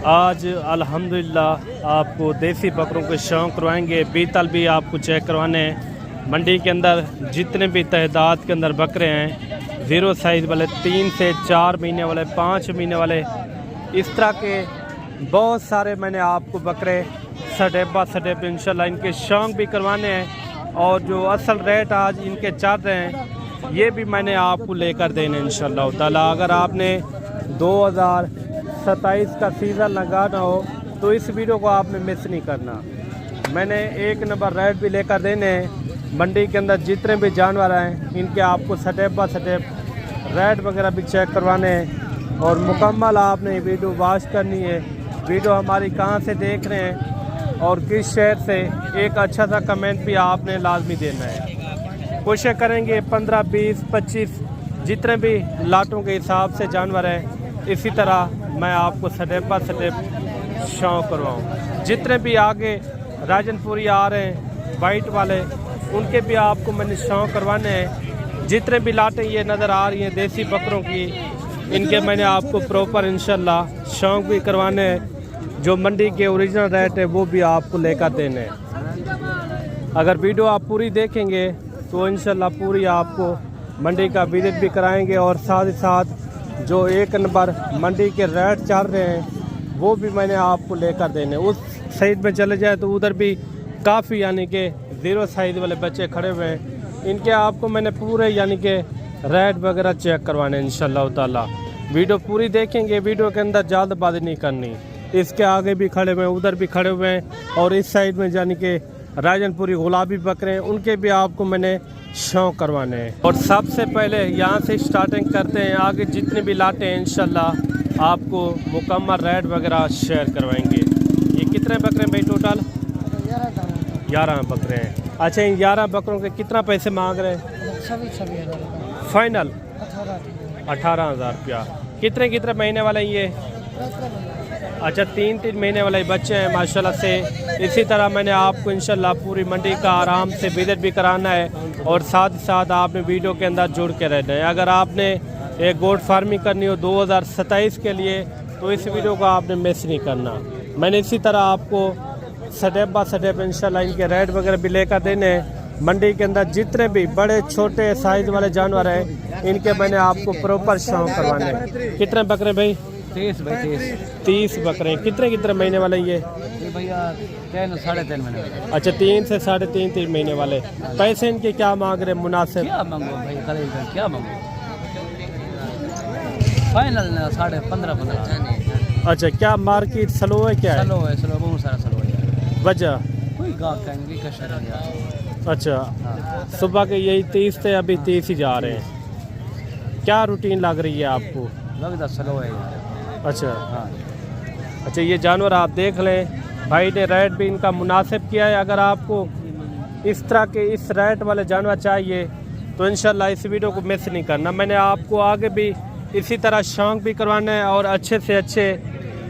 आज अल्हम्दुलिल्लाह आपको देसी बकरों के शौक़ करवाएंगे। बीतल भी आपको चेक करवाने हैं। मंडी के अंदर जितने भी तादाद के अंदर बकरे हैं, ज़ीरो साइज़ वाले, 3 से 4 महीने वाले, 5 महीने वाले, इस तरह के बहुत सारे मैंने आपको बकरे सटेप इंशाल्लाह इनके शौक़ भी करवाने हैं। और जो असल रेट आज इनके चल रहे हैं ये भी मैंने आपको लेकर देने इंशाल्लाह ताला। अगर आपने 2027 का सीज़न लगाना हो तो इस वीडियो को आपने मिस नहीं करना। मैंने 1 नंबर रेट भी लेकर देने हैं। मंडी के अंदर जितने भी जानवर हैं इनके आपको स्टेप बाय स्टेप रेट वगैरह भी चेक करवाने हैं और मुकम्मल आपने वीडियो वॉच करनी है। वीडियो हमारी कहाँ से देख रहे हैं और किस शहर से, एक अच्छा सा कमेंट भी आपने लाजमी देना है। कोशिश करेंगे 15, 20, 25 जितने भी लाटों के हिसाब से जानवर हैं इसी तरह मैं आपको स्टेप बाय स्टेप शौक़ करवाऊँ। जितने भी आगे राजनपुरी आ रहे हैं वाइट वाले उनके भी आपको मैंने शौक़ करवाने हैं। जितने भी लाटें ये नज़र आ रही हैं देसी बकरों की, इनके मैंने आपको प्रॉपर इंशाल्लाह शौक़ भी करवाने हैं। जो मंडी के ओरिजिनल रेट है वो भी आपको लेकर देने हैं। अगर वीडियो आप पूरी देखेंगे तो इंशाल्लाह पूरी आपको मंडी का विजिट भी कराएंगे और साथ ही साथ जो 1 नंबर मंडी के रेट चल रहे हैं वो भी मैंने आपको लेकर देने। उस साइड में चले जाए तो उधर भी काफ़ी यानी कि ज़ीरो साइज़ वाले बच्चे खड़े हुए हैं। इनके आपको मैंने पूरे यानी कि रेट वगैरह चेक करवाने इंशाल्लाह ताला। वीडियो पूरी देखेंगे, वीडियो के अंदर जल्दबाजी नहीं करनी। इसके आगे भी खड़े हुए हैं, उधर भी खड़े हुए हैं और इस साइड में यानी कि राजनपुरी गुलाबी बकरे हैं उनके भी आपको मैंने शौक़ करवाने हैं। और सबसे पहले यहाँ से स्टार्टिंग करते हैं। आगे जितने भी लाटे हैं इंशाल्लाह आपको मुकम्मल रेट वगैरह शेयर करवाएंगे। ये कितने बकरे हैं भाई टोटल? 11 बकरे हैं। अच्छा, इन 11 बकरों के कितना पैसे मांग रहे हैं? फाइनल 18,000 रुपया। कितने महीने वाले ये? अच्छा, 3 महीने वाले बच्चे हैं माशाल्लाह से। इसी तरह मैंने आपको इंशाल्लाह पूरी मंडी का आराम से विजिट भी कराना है और साथ ही साथ आपने वीडियो के अंदर जुड़ के रहना है। अगर आपने एक गोट फार्मिंग करनी हो 2027 के लिए तो इस वीडियो को आपने मिस नहीं करना। मैंने इसी तरह आपको स्टेप बाय स्टेप इंशाल्लाह इनके रेट वगैरह भी लेकर देने हैं। मंडी के अंदर जितने भी बड़े छोटे साइज़ वाले जानवर हैं इनके मैंने आपको प्रॉपर शौक़ करवाने हैं। कितने बकरे भाई? 30 बकरे हैं। कितने महीने वाले ये भैया? 3 से 3.5 महीने। अच्छा, 3 से 3.5 महीने वाले। पैसे इनके क्या मांग रहे हैं मुनासिब? क्या मांगो भाई, क्या मांगो? फाइनल 15.5। अच्छा, क्या मार्केट स्लो है? क्या स्लो है, बहुत सारा स्लो है। वजह कोई गाहक का नहीं कशर है। अच्छा, हाँ। सुबह के यही 30 थे, अभी 30 ही जा रहे हैं। क्या रूटीन लग रही है आपको? लगता स्लो है यार। अच्छा हाँ। अच्छा, ये जानवर आप देख लें, भाई ने रेट भी इनका मुनासिब किया है। अगर आपको इस तरह के इस रेट वाले जानवर चाहिए तो इंशाल्लाह इस वीडियो को मिस नहीं करना। मैंने आपको आगे भी इसी तरह शौक़ भी करवाना है और अच्छे से अच्छे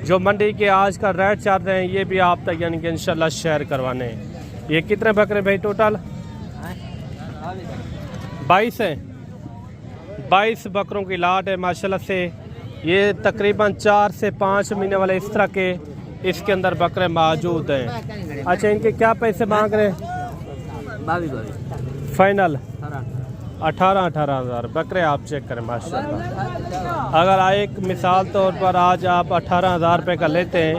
जो मंडी के आज का रेट चल रहे हैं ये भी आप तक यानी कि इंशाल्लाह शेयर करवाने हैं। ये कितने बकरे भाई टोटल? 22 हैं। 22 बकरों की लाट है माशाल्लाह से। ये तकरीबन 4 से 5 महीने वाले इस तरह के इसके अंदर बकरे मौजूद हैं। अच्छा, इनके क्या पैसे मांग रहे हैं? 22 फाइनल 18,000 बकरे आप चेक करें माशाल्लाह। अगर एक मिसाल तौर पर आज आप 18,000 रुपये का लेते हैं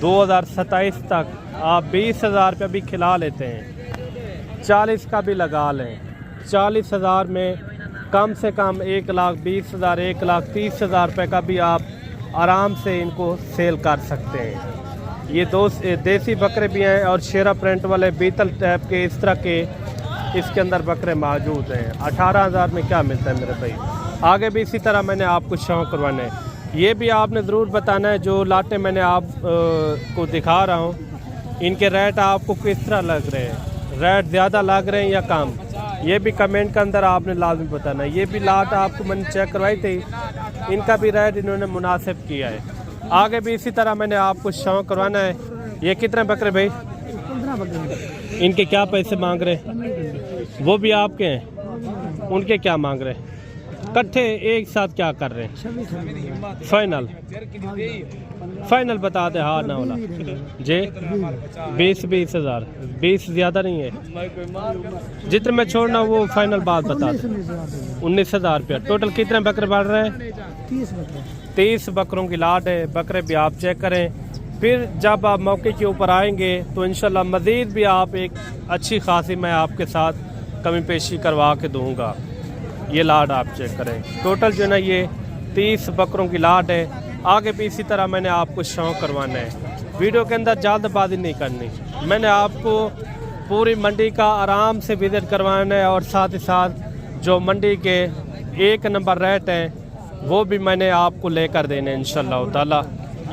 2027 तक आप 20,000 रुपये भी खिला लेते हैं, 40 का भी लगा लें, 40,000 में कम से कम 1,20,000 1,30,000 रुपये का भी आप आराम से इनको सेल कर सकते हैं। ये देसी बकरे भी हैं और शेरा प्रिंट वाले बीतल टाइप के इस तरह के इसके अंदर बकरे मौजूद हैं। 18,000 में क्या मिलता है मेरे भाई? आगे भी इसी तरह मैंने आपको शौक़ करवाना है। ये भी आपने ज़रूर बताना है जो लाटे मैंने आप को दिखा रहा हूँ इनके रेट आपको किस तरह लग रहे हैं, रेट ज़्यादा लग रहे हैं या कम, ये भी कमेंट के अंदर आपने लाजमी बताना है। ये भी लाट आपको मैंने चेक करवाई थी, इनका भी रेट इन्होंने मुनासिब किया है। आगे भी इसी तरह मैंने आपको शौक़ करवाना है। ये कितने बकरे भाई? 15 बकरे। इनके क्या पैसे मांग रहे हैं? वो भी आपके हैं, उनके क्या मांग रहे हैं? कट्ठे एक साथ क्या कर रहे हैं? 26 फाइनल फाइनल बता दे, हाँ ना वाला जी 20 हज़ार 20 ज़्यादा नहीं है, जितने में छोड़ना वो फाइनल बात बता दे। 19,000 रुपया। टोटल कितने बकरे बढ़ रहे हैं? 30 बकरों की लाट है। बकरे भी आप चेक करें, फिर जब आप मौके के ऊपर आएंगे तो इंशाल्लाह मज़ीद भी आप एक अच्छी खासी मैं आपके साथ कमी पेशी करवा के दूँगा। ये लाट आप चेक करें, टोटल जो है ना ये 30 बकरों की लाट है। आगे भी इसी तरह मैंने आपको शौक़ करवाना है। वीडियो के अंदर जल्दबाजी नहीं करनी, मैंने आपको पूरी मंडी का आराम से विज़िट करवाना है और साथ ही साथ जो मंडी के 1 नंबर रेट हैं वो भी मैंने आपको लेकर देने इंशाल्लाह ताला।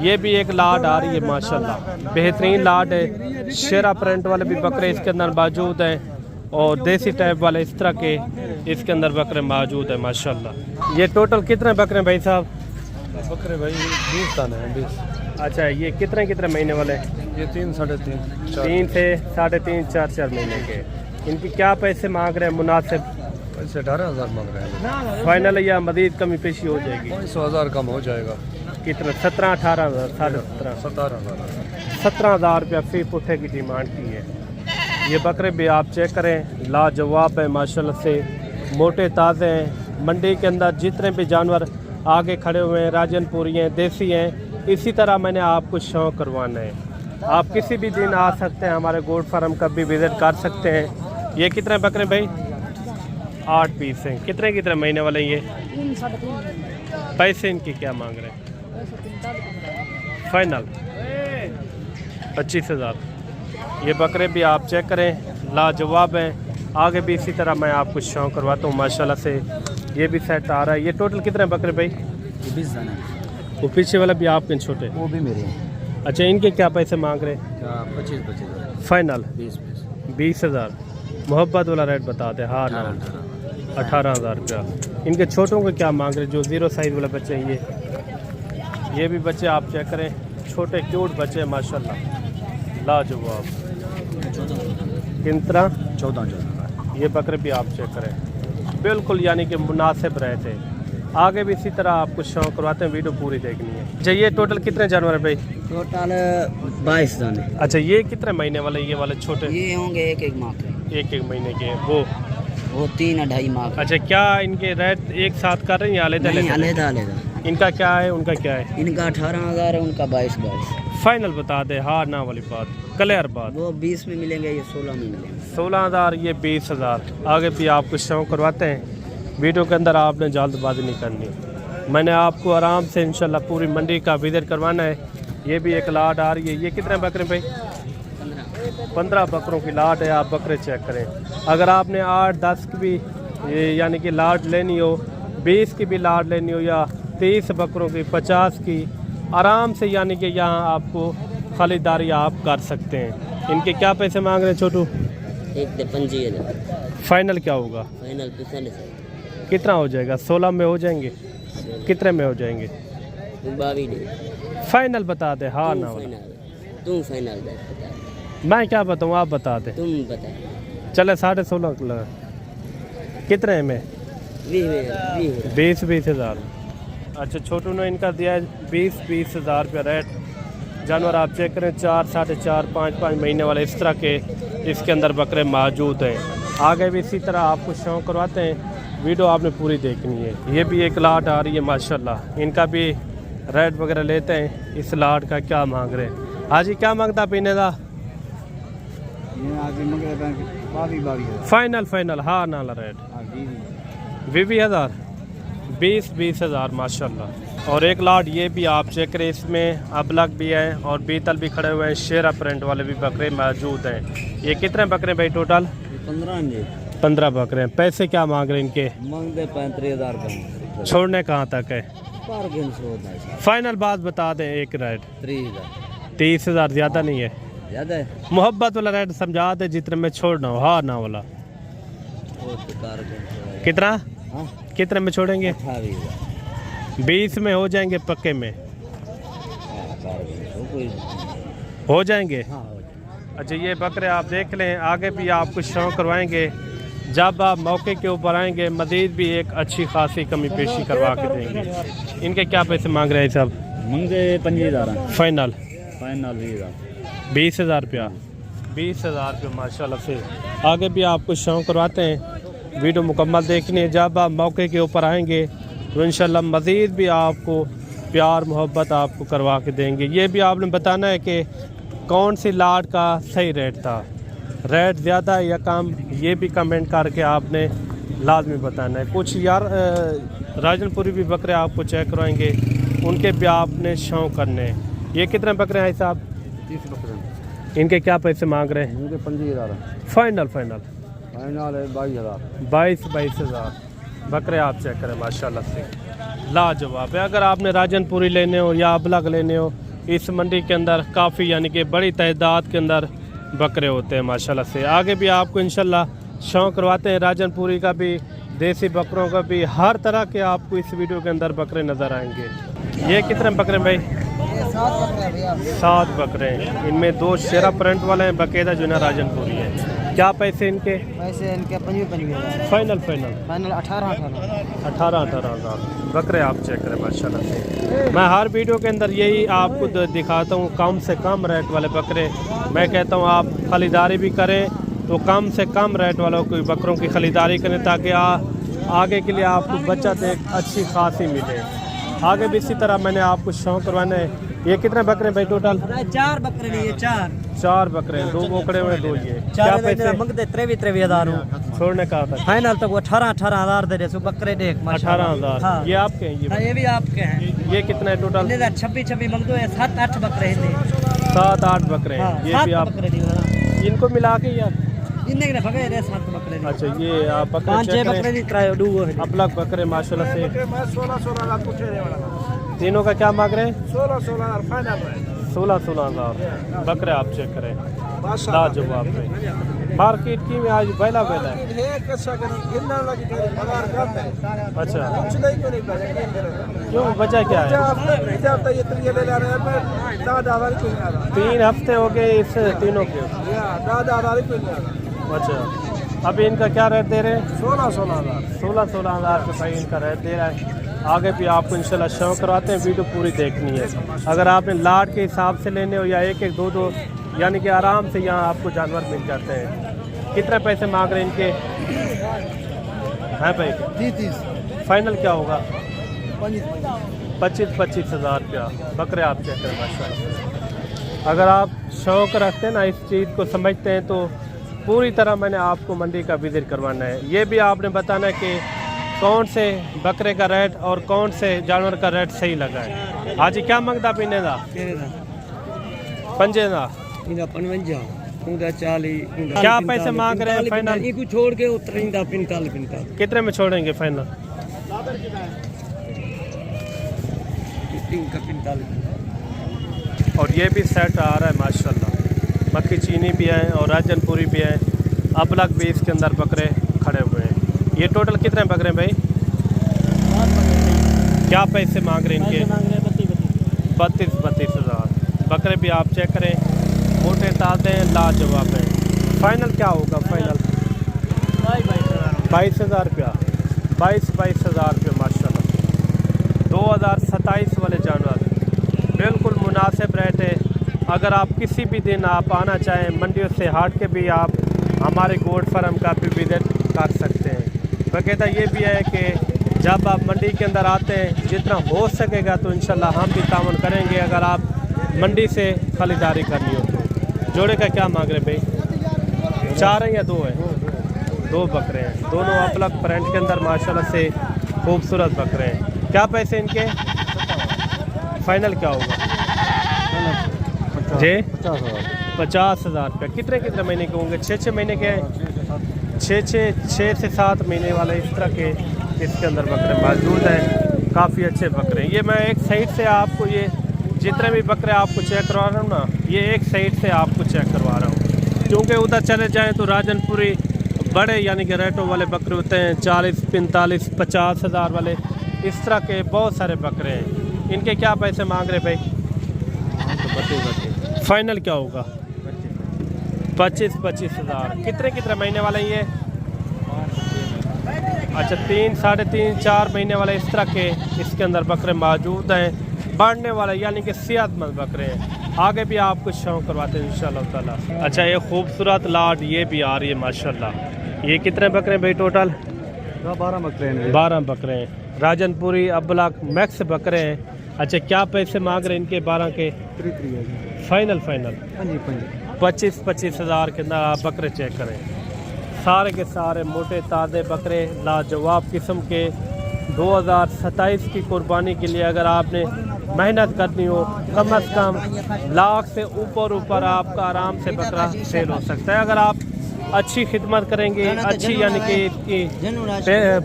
ये भी एक लाट आ रही है माशाल्लाह, बेहतरीन लाट है। शेरा प्रिंट वाले भी बकरे इसके अंदर मौजूद हैं और देसी टाइप वाले इस तरह के इसके अंदर बकरे मौजूद है माशाल्लाह। ये टोटल कितने बकरे भाई साहब? बकरे भाई 20 दाने हैं 20। अच्छा, ये कितने महीने वाले हैं? ये 3 साढ़े 3 3 से 3.5 4 महीने के। इनकी क्या पैसे मांग रहे हैं मुनासिब? पैसे 18,000 मांग रहे हैं। फाइनल या मज़ीद कमी पेशी हो जाएगी? 100,000 कम हो जाएगा। कितना? 17-18 हज़ार 17,000 रुपया फी पुट्ठे की डिमांड की है। ये बकरे भी आप चेक करें, लाजवाब है माशाल्लाह से, मोटे ताज़े हैं। मंडी के अंदर जितने भी जानवर आगे खड़े हुए हैं राजनपुरी हैं, देसी हैं, इसी तरह मैंने आपको शौक़ करवाना है। आप किसी भी दिन आ सकते हैं, हमारे गोट फार्म का भी विज़िट कर सकते हैं। ये कितने बकरे भाई? 8 पीस हैं। कितने महीने वाले ये? 3 पैसे इनकी क्या मांग रहे हैं? फाइनल 25,000। ये बकरे भी आप चेक करें, लाजवाब हैं। आगे भी इसी तरह मैं आपको शौक़ करवाता हूँ माशाल्लाह से। ये भी सेट आ रहा है। ये टोटल कितने बकरे भाई? 20 दाने। वो पीछे वाला भी आपके छोटे? वो भी मेरे हैं। अच्छा, इनके क्या पैसे मांग रहे हैं? 25 फाइनल 20 20,000। मोहब्बत वाला रेट बता दे, हाँ ना 18,000 रुपया। इनके छोटों को क्या मांग रहे हैं जो 0 साइज़ वाले बच्चे हैं? ये भी बच्चे आप चेक करें, छोटे क्यूट बच्चे हैं माशाल्लाह, लाजवाब। किन तरह? 14। ये बकरे भी आप चेक करें, बिल्कुल यानी कि मुनासिब रहते हैं। आगे भी इसी तरह आपको शौक़ करवाते हैं, वीडियो पूरी देखनी है। अच्छा, ये टोटल कितने जानवर है भाई? टोटल 22 दाने। अच्छा, ये कितने महीने वाले? ये वाले छोटे ये होंगे 1 माह के। 1 महीने के। वो 3-2.5 माह के। अच्छा, क्या इनके रेट एक साथ कर रहे हैं या अलग-अलग? इनका क्या है, उनका क्या है? इनका 18,000 है, उनका 22। फाइनल बता दे, हाँ ना वाली बात, क्लियर बात। वो 20 में मिलेंगे, ये 16 में मिलेंगे। 16,000, ये 20,000। आगे भी आपको शौक़ करवाते हैं, वीडियो के अंदर आपने जल्दबाजी नहीं करनी। मैंने आपको आराम से इंशाल्लाह पूरी मंडी का विज़िट करवाना है। ये भी एक लाट आ रही है। ये कितने बकरे भाई? 15 बकरों की लाट है। आप बकरे चेक करें, अगर आपने 8-10 की भी यानी कि लाट लेनी हो, 20 की भी लाट लेनी हो, या 30 बकरों की, 50 की, आराम से यानी कि यहाँ आपको खरीदारी आप कर सकते हैं। इनके क्या पैसे मांग रहे हैं छोटू? 25,000। फाइनल क्या होगा? फाइनल कितना हो जाएगा? 16 में हो जाएंगे? कितने में हो जाएंगे? 22। फाइनल बता दे, हाँ ना। तुम फाइनल बता। मैं क्या बताऊँ, आप बता दे। तुम बता। चले 16.5 कितने में? 20,000। अच्छा, छोटू ने इनका दिया है 20,000 रुपया रेट। जानवर आप चेक करें, 4, 4.5, 5 महीने वाले इस तरह के इसके अंदर बकरे मौजूद हैं। आगे भी इसी तरह आपको शौक़ करवाते हैं, वीडियो आपने पूरी देखनी है। ये भी एक लाट आ रही है माशाल्लाह, इनका भी रेट वगैरह लेते हैं। इस लाट का क्या मांग रहे हैं? हाजी क्या मांगता पीने का? फाइनल हाँ नाला रेट 20,000 20,000 माशाल्लाह। और एक लाट ये भी आप चेक करें, इसमें अबलग भी हैं और बीतल भी खड़े हुए हैं। शेरा प्रिंट वाले भी बकरे मौजूद हैं। ये कितने बकरे भाई टोटल? 15 बकरे हैं। पैसे क्या मांग रहे हैं इनके? मांगते 35,000 का। छोड़ने कहाँ तक है? फाइनल बात बता दें, एक रेट 30,000 ज़्यादा नहीं है? ज़्यादा है। मोहब्बत वाला रेट समझा दे, जितने में छोड़ना हो, हाँ ना वाला। कितना? कितने में छोड़ेंगे? 20 में हो जाएंगे, पक्के में हो जाएंगे। अच्छा, ये बकरे आप देख लें, आगे भी आपको शौक़ करवाएंगे। जब आप मौके के ऊपर आएंगे मज़ीद भी एक अच्छी खासी कमी पेशी करवा के देंगे। इनके क्या पैसे मांग रहे हैं साहब? मंगे 25,000 फाइनल फाइनल 20,000 रुपया। 20,000 रुपये माशाल्लाह से। आगे भी आपको शौक करवाते हैं, वीडियो मुकम्मल देखनी है। जब आप मौके के ऊपर आएंगे तो इंशाल्लाह मज़ीद भी आपको प्यार मोहब्बत आपको करवा के देंगे। ये भी आपने बताना है कि कौन सी लाट का सही रेट था, रेट ज़्यादा या कम, ये भी कमेंट करके आपने लाजमी बताना है। कुछ यार राजनपुरी भी बकरे आपको चेक करवाएंगे, उनके भी आपने शौक करने हैं। ये कितने बकरे हैं साहब? 30 बकरे। इनके क्या पैसे मांग रहे हैं? इनके 25,000 फाइनल फाइनल फाइनल है 22,000। 22,000 बकरे आप चेक करें माशाल्लाह से लाजवाब है। अगर आपने राजनपुरी लेने हो या अबलग लेने हो, इस मंडी के अंदर काफ़ी यानी कि बड़ी तादाद के अंदर बकरे होते हैं माशाल्लाह से। आगे भी आपको इंशाल्लाह शौक करवाते हैं, राजनपुरी का भी, देसी बकरों का भी, हर तरह के आपको इस वीडियो के अंदर बकरे नज़र आएंगे। ये कितने बकरे भाई? 7 बकरे भैया। 7 बकरे हैं। इनमें 2 शेरा प्रिंट वाले हैं, बाकायदा जो ना राजनपुरी है। क्या पैसे इनके? पैसे इनके 25,000 फाइनल फाइनल 18,000 बकरे आप चेक करें माशाल्लाह से। मैं हर वीडियो के अंदर यही आपको दिखाता हूँ, कम से कम रेट वाले बकरे। मैं कहता हूँ आप खरीदारी भी करें तो कम से कम रेट वालों की बकरों की खरीदारी करें, ताकि आगे के लिए आपको बचत एक अच्छी खासी मिले। आगे भी इसी तरह मैंने आपको शौक करवाना है। ये कितने बकरे भाई टोटल? 4 बकरे लिए 4 बकरे हैं, 2 बोकड़े हुए 2 ये। क्या पैसे मंगते 23,000 छोड़ने का था? फाइनल तक वो 18,000 दे रहे सो बकरे देख 18,000। हाँ। ये आपके हैं? ये भी आपके हैं। ये कितना है टोटल? 26 मंग दो 7-8 बकरे हैं। 7-8 बकरे हैं। ये भी आप इनको मिला के यार इन्ने ने भगे रे 7 बकरे। अच्छा ये आप बकरे 5-6 बकरे नहीं ट्राई डू अपलग बकरे माशाल्लाह से। 16,000 पूछे रे वाला। तीनों का क्या मांग रहे हैं? 16,000 फाइनल है। 16,000 बकरे आप चेक करें लाजवाब में। मार्केट की में आज बेला बेला है। अच्छा क्यों, वजह क्या है? 3 हफ्ते हो गए इस तीनों के। अच्छा अभी इनका क्या रेट दे रहे हैं? 16,000 के भाई इनका रेट दे रहा है। आगे भी आपको इंशाल्लाह शौक करवाते हैं, वीडियो पूरी देखनी है। अगर आपने लाट के हिसाब से लेने हो या 1-1, 2-2 यानी कि आराम से यहाँ आपको जानवर मिल जाते हैं। कितने पैसे मांग रहे हैं इनके? हैं भाई 30 फाइनल क्या होगा? 25,000 रुपया बकरे आप चेक करें माशाल्लाह। अगर आप शौक रखते हैं ना, इस चीज़ को समझते हैं, तो पूरी तरह मैंने आपको मंडी का विजिट करवाना है। ये भी आपने बताना है कि कौन से बकरे का रेट और कौन से जानवर का रेट सही लगा है। आज क्या मंगता पीने का? 5 का 40 क्या पैसे मांग रहे हैं फाइनल? इनको छोड़ के 45 कितने में छोड़ेंगे फाइनल? 45। और ये भी सेट आ रहा है माशाल्लाह। मक्खी चीनी भी है और राजनपुरी भी है, अबलग भी इसके अंदर बकरे खड़े हुए हैं। ये टोटल कितने बकरे भाई? क्या पैसे मांग रहे हैं इनके? 32,000 बकरे भी आप चेक करें, मोटे ताजे लाजवाब है। फाइनल क्या होगा? फाइनल 22,000 रुपया। 22,000 रुपये माशाल्लाह। 2027 वाले जानवर बिल्कुल मुनासिब रेट है। अगर आप किसी भी दिन आप आना चाहें, मंडियों से हट के भी आप हमारे गोट फार्म का भी विजिट कर सकते हैं। बाकायदा ये भी है कि जब आप मंडी के अंदर आते हैं, जितना हो सकेगा तो इंशाल्लाह हम भी तावन करेंगे। अगर आप मंडी से खरीदारी करनी हो तो। जोड़े का क्या मांग रहे भाई? 4 है या 2 है? 2 बकरे हैं, दोनों अलग प्रिंट के अंदर माशाल्लाह से खूबसूरत बकरे हैं। क्या पैसे इनके? फाइनल क्या होगा जी? 50,000 रुपये। कितने महीने के होंगे? 6 महीने के हैं। 6 से 7 महीने वाले इस तरह के इसके अंदर बकरे मौजूद हैं। काफ़ी अच्छे बकरे हैं। ये मैं एक साइड से आपको ये जितने भी बकरे आपको चेक करवा रहा हूँ ना, ये एक साइड से आपको चेक करवा रहा हूँ, क्योंकि उधर चले जाएँ तो राजनपुरी बड़े यानी कि रेटों वाले बकरे होते हैं, 40, 45, 50,000 वाले, इस तरह के बहुत सारे बकरे हैं। इनके क्या पैसे मांग रहे भाई? फाइनल क्या होगा? 25,000। कितने महीने वाले ये? अच्छा 3, 3.5, 4 महीने वाले इस तरह के इसके अंदर बकरे मौजूद हैं, बढ़ने वाले यानी कि सेहतमंद बकरे हैं। आगे भी आपको शौक करवाते हैं इंशाल्लाह ताला। अच्छा ये खूबसूरत लाट ये भी आ रही है माशाल्लाह। ये कितने बकरे हैं भाई टोटल? 12 बकरे हैं। 12 बकरे हैं, राजनपुरी अब्लाक मैक्स बकरे हैं। अच्छा क्या पैसे मांग रहे हैं इनके 12 के? फाइनल 25 हज़ार के अंदर आप बकरे चेक करें। सारे के सारे मोटे ताज़े बकरे लाजवाब किस्म के 2027 की कुर्बानी के लिए अगर आपने मेहनत करनी हो कम अज़ कम लाख से ऊपर आपका आराम से बकरा सेल हो सकता है। अगर आप अच्छी खिदमत करेंगे, अच्छी यानी कि इसकी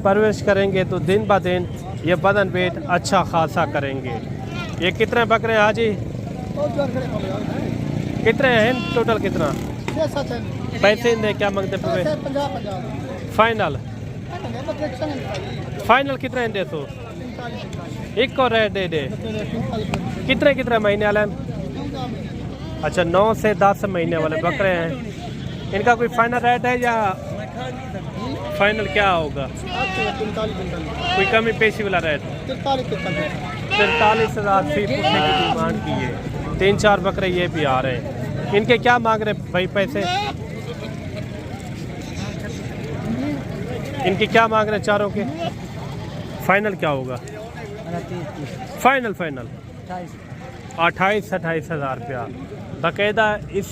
परवरिश करेंगे तो दिन ब दिन ये बदन वेट अच्छा खासा करेंगे। ये कितने बकरे हैं हाजी? कितने हैं टोटल? कितना पैसे इन्हें क्या मांगते पूरे? फाइनल कितने दे? तो एक को रेट दे कितने महीने वाले? अच्छा 9 से 10 महीने वाले बकरे हैं। इनका कोई फाइनल रेट है या फाइनल क्या होगा? कोई कमी पेशी वाला रेट? 43 हज़ार फी पूछने की डिमांड की है। 3-4 बकरे ये भी आ रहे हैं। इनके क्या मांग रहे भाई पैसे? इनके क्या मांग रहे चारों के? फाइनल क्या होगा? फाइनल 28 हज़ार रुपया। बाकायदा इस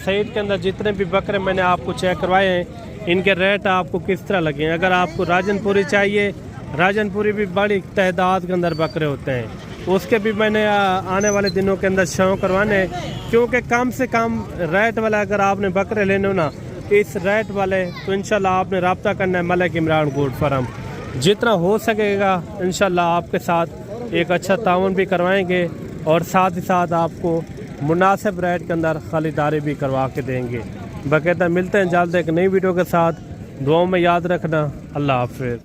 साइड के अंदर जितने भी बकरे मैंने आपको चेक करवाए हैं इनके रेट आपको किस तरह लगे हैं। अगर आपको राजनपुरी चाहिए, राजनपुरी भी बड़ी तादाद के अंदर बकरे होते हैं, उसके भी मैंने आने वाले दिनों के अंदर शो करवाने, क्योंकि कम से कम रेट वाला अगर आपने बकरे लेने हो ना इस रेट वाले तो इंशाल्लाह आपने रब्ता करना है मलिक इमरान गोट फार्म। जितना हो सकेगा इंशाल्लाह आपके साथ एक अच्छा ताउन भी करवाएंगे और साथ ही साथ आपको मुनासिब रेट के अंदर खरीदारी भी करवा के देंगे। बाकायदा मिलते हैं जल्द एक नई वीडियो के साथ। दुआओं में याद रखना। अल्लाह हाफ़िज़।